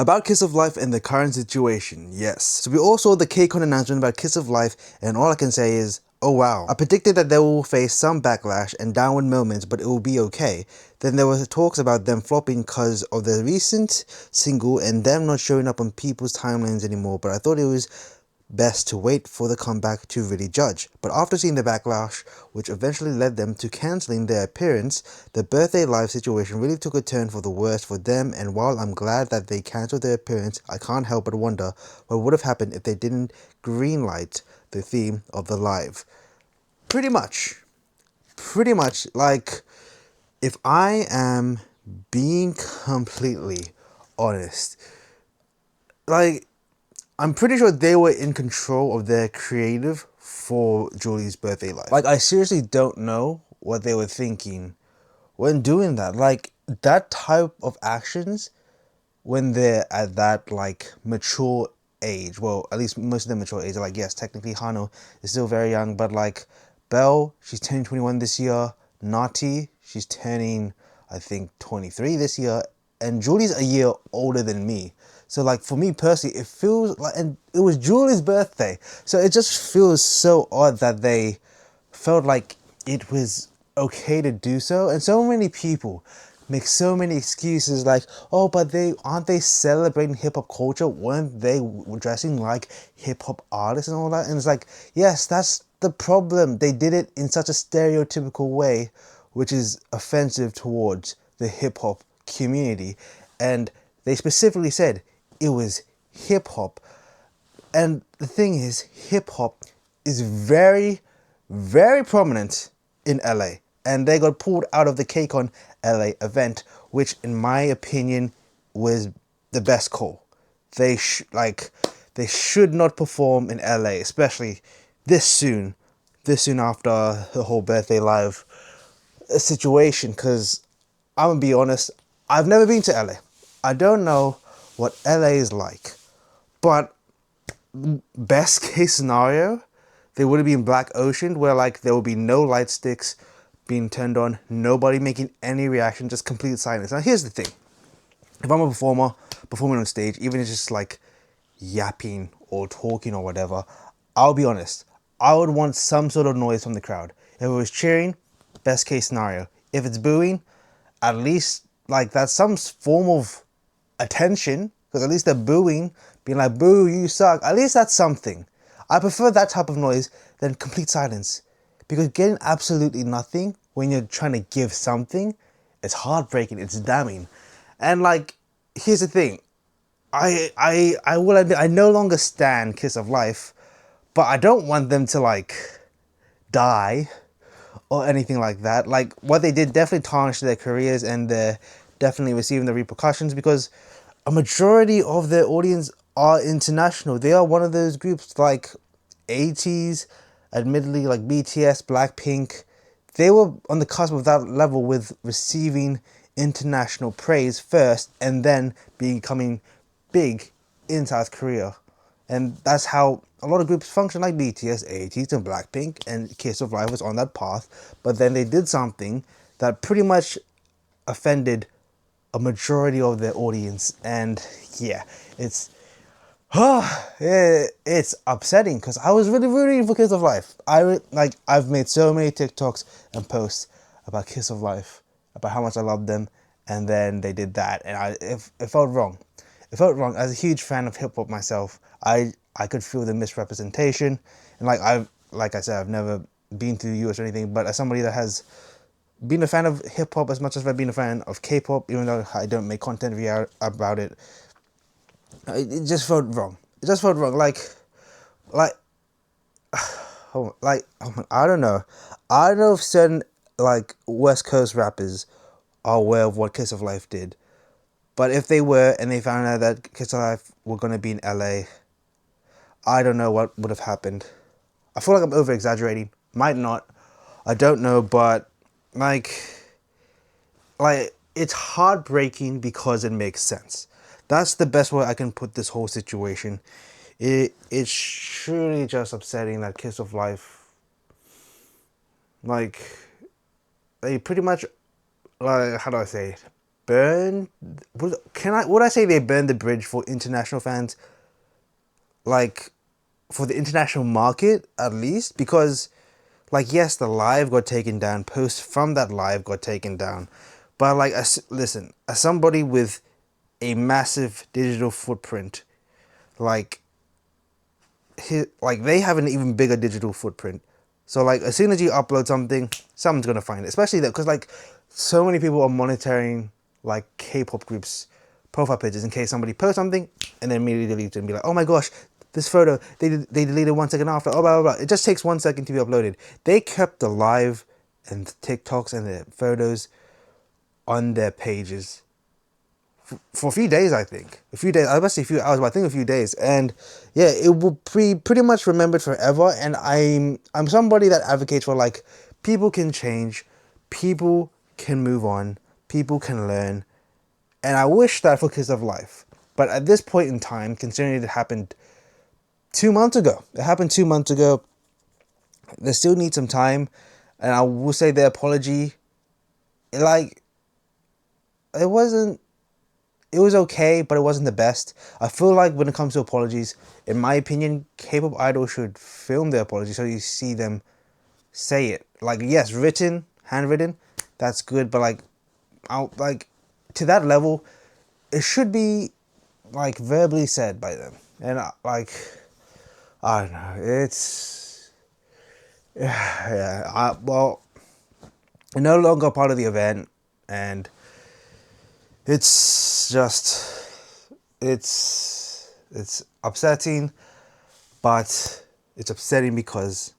About Kiss of Life and the current situation, yes. So we all saw the KCON announcement about Kiss of Life, and all I can say is, oh wow. I predicted that they will face some backlash and downward moments, but it will be okay. Then there was talks about them flopping because of the recent single and them not showing up on people's timelines anymore, but I thought it was best to wait for the comeback to really judge. But after seeing the backlash, which eventually led them to cancelling their appearance, the Birthday Live situation really took a turn for the worse for them, and while I'm glad that they cancelled their appearance, I can't help but wonder what would have happened if they didn't greenlight the theme of the live. Pretty much, like, if I am being completely honest, like, I'm pretty sure they were in control of their creative for Julie's Birthday Live. Like, I seriously don't know what they were thinking when doing that. Like, that type of actions when they're at that, like, mature age. Well, at least most of them mature age. Like, yes, technically Hano is still very young, but, like, Belle, she's turning 21 this year. Nati, she's turning, I think, 23 this year. And Julie's a year older than me. So, like, for me personally, it feels like, and it was Julie's birthday. So it just feels so odd that they felt like it was okay to do so. And so many people make so many excuses like, oh, but aren't they celebrating hip-hop culture? Weren't they dressing like hip-hop artists and all that? And it's like, yes, that's the problem. They did it in such a stereotypical way, which is offensive towards the hip-hop community. And they specifically said it was hip-hop. And the thing is, hip-hop is very, very prominent in LA. And they got pulled out of the KCON LA event, which in my opinion was the best call. They should not perform in LA, especially this soon after the whole Birthday Live situation, because I'm gonna be honest, I've never been to LA. I don't know what LA is like, but best case scenario, they would have been Black Ocean, where like there would be no light sticks being turned on, nobody making any reaction, just complete silence. Now here's the thing: if I'm a performer performing on stage, even if it's just like yapping or talking or whatever, I'll be honest, I would want some sort of noise from the crowd. If it was cheering, best case scenario. If it's booing, at least like that's some form of attention, because at least they're booing, being like, boo, you suck. At least that's something. I prefer that type of noise than complete silence, because getting absolutely nothing when you're trying to give something, it's heartbreaking, it's damning. And like, here's the thing, I will admit, I no longer stand Kiss of Life, but I don't want them to like die or anything like that. Like, what they did definitely tarnished their careers, and they're definitely receiving the repercussions, because a majority of their audience are international. They are one of those groups like 80s, admittedly, like BTS, Blackpink. They were on the cusp of that level with receiving international praise first and then becoming big in South Korea. And that's how a lot of groups function, like BTS, 80s, and Blackpink, and Kiss of Life was on that path. But then they did something that pretty much offended a majority of their audience. And yeah, it's it's upsetting, because I was really rooting for Kiss of Life. I've made so many TikToks and posts about Kiss of Life, about how much I loved them, and then they did that, and it felt wrong. It felt wrong. As a huge fan of hip hop myself, I could feel the misrepresentation, and like I said, I've never been to the US or anything, but as somebody that has been a fan of hip hop as much as I've been a fan of K-pop, even though I don't make content about it, it just felt wrong. It just felt wrong. Like, I don't know. I don't know if certain like West Coast rappers are aware of what Kiss of Life did, but if they were and they found out that Kiss of Life were gonna be in LA, I don't know what would have happened. I feel like I'm over exaggerating. Might not. I don't know, but like it's heartbreaking because it makes sense. That's the best way I can put this whole situation. It's truly just upsetting that Kiss of Life, like, they pretty much, like, how do I say it? burned. Would I say they burned the bridge for international fans? Like, for the international market at least, because, like, yes, the live got taken down. Posts from that live got taken down, but like, listen, as somebody with a massive digital footprint, like, like they have an even bigger digital footprint. So like, as soon as you upload something, someone's gonna find it. Especially that, because like, so many people are monitoring like K-pop groups' profile pages in case somebody posts something and then immediately delete it and be like, oh my gosh, this photo they deleted 1 second after. Oh blah blah blah. It just takes 1 second to be uploaded. They kept the live and TikToks and the photos on their pages for a few days, I think. A few days, I must say a few hours, but I think a few days. And yeah, it will be pretty much remembered forever. And I'm somebody that advocates for, like, people can change, people can move on, people can learn. And I wish that for Kiss of Life. But at this point in time, considering it happened 2 months ago, they still need some time. And I will say their apology, like, it wasn't, it was okay, but it wasn't the best. I feel like when it comes to apologies, in my opinion, K-pop idols should film their apology so you see them say it. Like, yes, written, handwritten, that's good, but like, like, to that level, it should be like verbally said by them. And like, I don't know, it's yeah. Well, I'm no longer part of the event, and it's just, it's upsetting, but it's upsetting because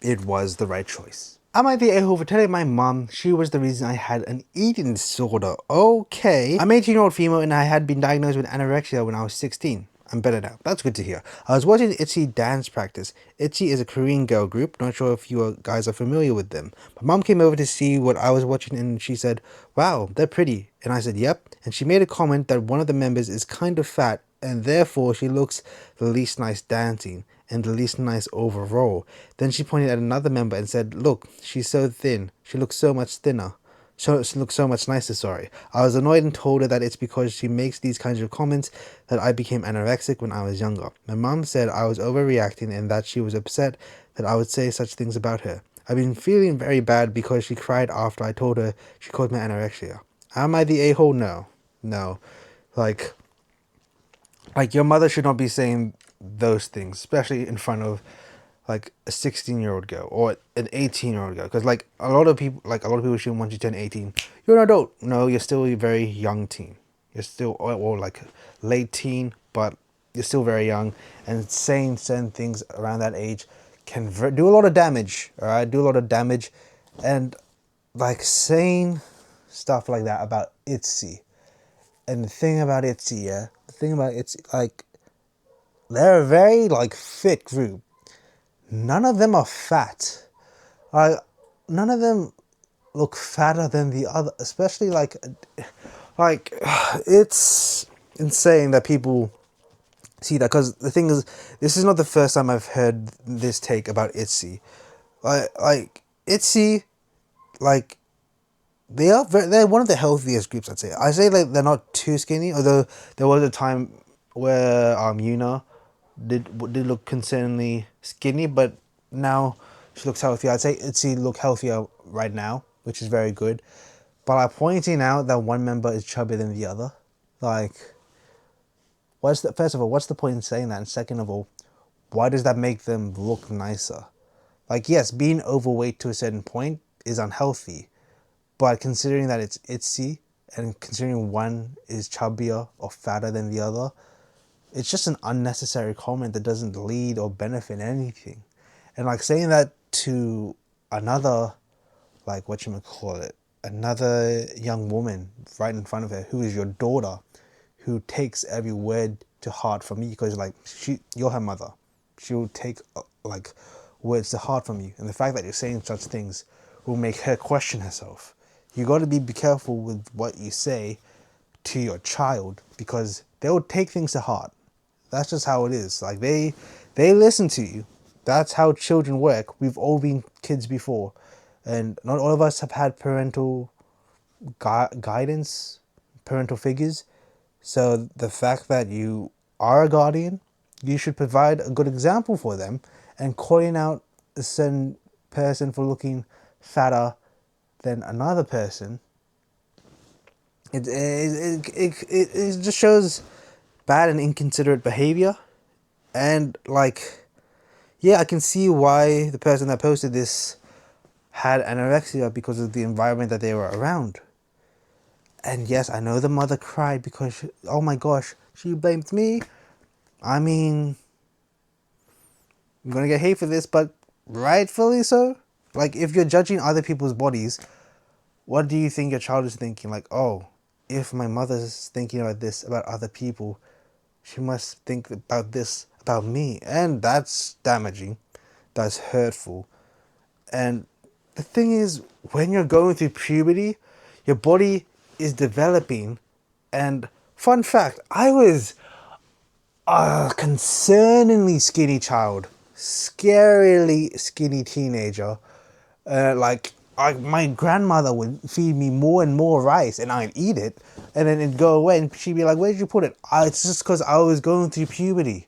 it was the right choice. Am I the a-hole for telling my mom she was the reason I had an eating disorder? Okay. I'm 18-year-old female and I had been diagnosed with anorexia when I was 16. I'm better now. That's good to hear. I was watching ITZY dance practice. ITZY is a Korean girl group. Not sure if you guys are familiar with them. My mom came over to see what I was watching and she said, wow, they're pretty. And I said, yep. And she made a comment that one of the members is kind of fat and therefore she looks the least nice dancing and the least nice overall. Then she pointed at another member and said, look, she's so thin. She looks so much thinner. She looks so much nicer, sorry. I was annoyed and told her that it's because she makes these kinds of comments that I became anorexic when I was younger. My mom said I was overreacting and that she was upset that I would say such things about her. I've been feeling very bad because she cried after I told her she called me anorexia. Am I the a-hole? No. No. Like your mother should not be saying those things, especially in front of like a 16-year-old girl or an 18-year-old girl, because like a lot of people shouldn't want you to turn 18. You're an adult. No, you're still a very young teen. You're still, or like late teen, but you're still very young, and saying certain things around that age can do a lot of damage. All right, do a lot of damage. And like saying stuff like that about ITZY, and the thing about ITZY, like, they're a very like fit group. None of them are fat. None of them look fatter than the other, especially like it's insane that people see that, because the thing is, this is not the first time I've heard this take about ITZY. Like ITZY, like they're one of the healthiest groups, I'd say. I say like they're not too skinny, although there was a time where Yuna did look concerningly skinny, but now she looks healthier. I'd say ITZY look healthier right now, which is very good. But like pointing out that one member is chubbier than the other, like, first of all, what's the point in saying that? And second of all, why does that make them look nicer? Like, yes, being overweight to a certain point is unhealthy, but considering that it's ITZY and considering one is chubbier or fatter than the other, it's just an unnecessary comment that doesn't lead or benefit anything. And like saying that to another, like, another young woman right in front of her who is your daughter, who takes every word to heart from you, because like you're her mother. She will take like words to heart from you, and the fact that you're saying such things will make her question herself. You got to be careful with what you say to your child, because they will take things to heart. That's just how it is. Like they listen to you. That's how children work. We've all been kids before, and not all of us have had parental guidance, parental figures. So the fact that you are a guardian, you should provide a good example for them, and calling out a certain person for looking fatter than another person, it just shows bad and inconsiderate behavior. And like, yeah, I can see why the person that posted this had anorexia, because of the environment that they were around. And yes, I know the mother cried because, oh my gosh, she blamed me. I mean, I'm gonna get hate for this, but rightfully so. Like, if you're judging other people's bodies, what do you think your child is thinking? Like, oh, if my mother's thinking about this about other people, she must think about this about me. And that's damaging. That's hurtful. And the thing is, when you're going through puberty, your body is developing. And fun fact, I was a concerningly skinny child, scarily skinny teenager. My grandmother would feed me more and more rice, and I'd eat it, and then it'd go away, and she'd be like, "Where did you put it?" It's just because I was going through puberty.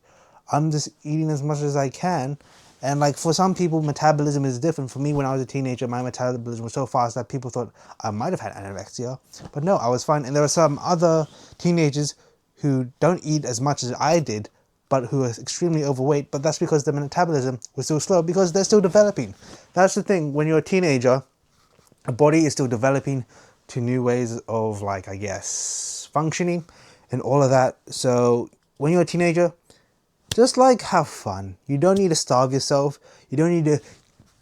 I'm just eating as much as I can. And like, for some people, metabolism is different. For me, when I was a teenager, my metabolism was so fast that people thought I might have had anorexia. But no, I was fine. And there were some other teenagers who don't eat as much as I did, but who are extremely overweight. But that's because their metabolism was still slow, because they're still developing. That's the thing. When you're a teenager, a body is still developing to new ways of, like, I guess, functioning and all of that. So when you're a teenager, just like have fun. You don't need to starve yourself. You don't need to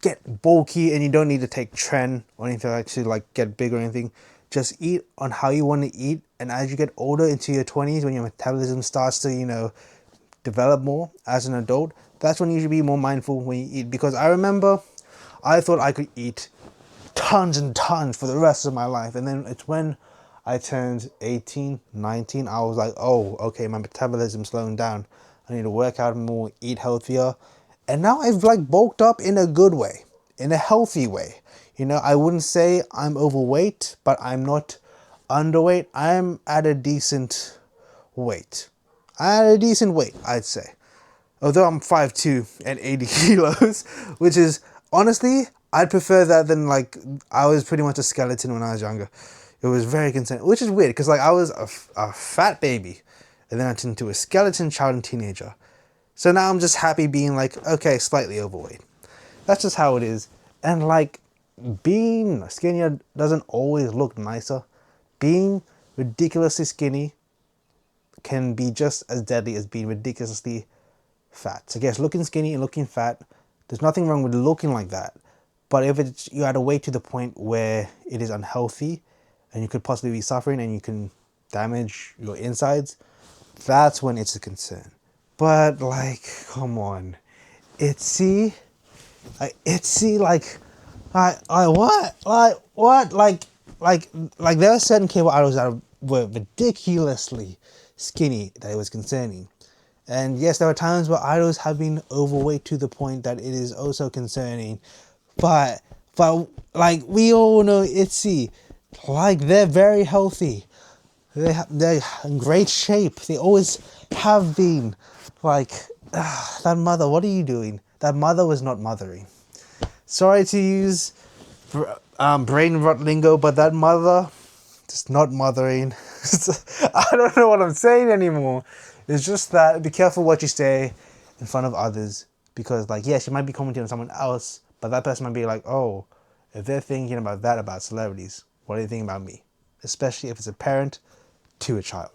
get bulky, and you don't need to take tren or anything like to like get big or anything. Just eat on how you want to eat. And as you get older into your 20s, when your metabolism starts to, develop more as an adult, that's when you should be more mindful when you eat. Because I remember I thought I could eat tons and tons for the rest of my life. And then it's when I turned 18, 19, I was like, oh, okay, my metabolism's slowing down. I need to work out more, eat healthier. And now I've like bulked up in a good way, in a healthy way. I wouldn't say I'm overweight, but I'm not underweight. I'm at a decent weight. I'd say. Although I'm 5'2" and 80 kilos, which is, honestly, I'd prefer that than, like, I was pretty much a skeleton when I was younger. It was very concerning, which is weird, because, like, I was a fat baby, and then I turned into a skeleton child and teenager. So now I'm just happy being, like, okay, slightly overweight. That's just how it is. And, like, being skinnier doesn't always look nicer. Being ridiculously skinny can be just as deadly as being ridiculously fat. So yes, looking skinny and looking fat, there's nothing wrong with looking like that. But if you're at a weight to the point where it is unhealthy and you could possibly be suffering and you can damage your insides, that's when it's a concern. But like, come on, Itzy, like, I what, like there are certain K-pop idols that were ridiculously skinny that it was concerning. And yes, there are times where idols have been overweight to the point that it is also concerning. But like, we all know Itzy, like, they're very healthy. They're in great shape. They always have been. Like, that mother, what are you doing? That mother was not mothering. Sorry to use brain rot lingo, but that mother, just not mothering. I don't know what I'm saying anymore. It's just that be careful what you say in front of others, because, like, yes, you might be commenting on someone else, but that person might be like, oh, if they're thinking about that about celebrities, what do you think about me? Especially if it's a parent to a child.